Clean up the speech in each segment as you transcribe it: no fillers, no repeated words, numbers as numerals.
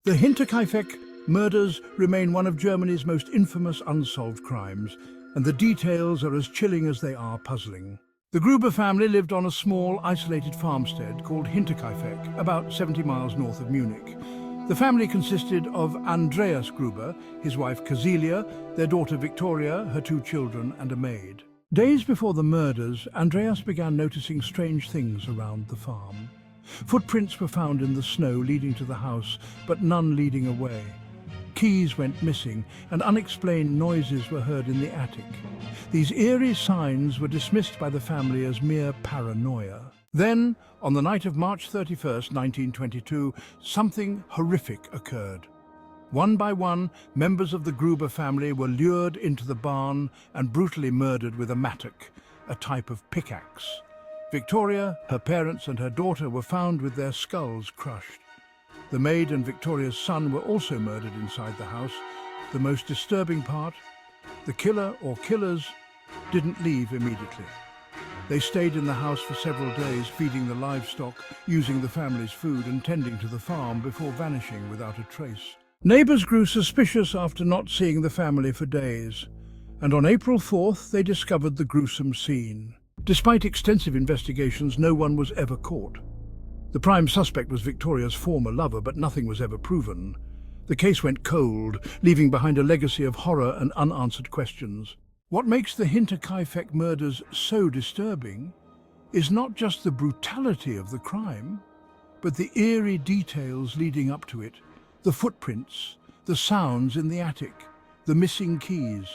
The Hinterkaifeck murders remain one of Germany's most infamous unsolved crimes, and the details are as chilling as they are puzzling. The Gruber family lived on a small, isolated farmstead called Hinterkaifeck, about 70 miles north of Munich. The family consisted of Andreas Gruber, his wife Casilia, their daughter Victoria, her 2 children, and a maid. Days before the murders, Andreas began noticing strange things around the farm. Footprints were found in the snow leading to the house, but none leading away. Keys went missing, and unexplained noises were heard in the attic. These eerie signs were dismissed by the family as mere paranoia. Then, on the night of March 31st, 1922, something horrific occurred. One by one, members of the Gruber family were lured into the barn and brutally murdered with a mattock, a type of pickaxe. Victoria, her parents and her daughter were found with their skulls crushed. The maid and Victoria's son were also murdered inside the house. The most disturbing part, the killer or killers didn't leave immediately. They stayed in the house for several days, feeding the livestock, using the family's food and tending to the farm before vanishing without a trace. Neighbors grew suspicious after not seeing the family for days, and on April 4th they discovered the gruesome scene. Despite extensive investigations, no one was ever caught. The prime suspect was Victoria's former lover, but nothing was ever proven. The case went cold, leaving behind a legacy of horror and unanswered questions. What makes the Hinterkaifeck murders so disturbing is not just the brutality of the crime, but the eerie details leading up to it. The footprints, the sounds in the attic, the missing keys,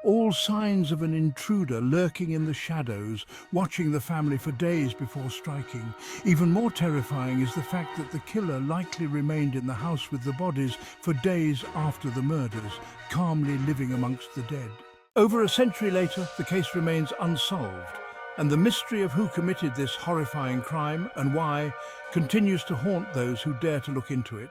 all signs of an intruder lurking in the shadows, watching the family for days before striking. Even more terrifying is the fact that the killer likely remained in the house with the bodies for days after the murders, calmly living amongst the dead. Over a century later, the case remains unsolved, and the mystery of who committed this horrifying crime and why continues to haunt those who dare to look into it.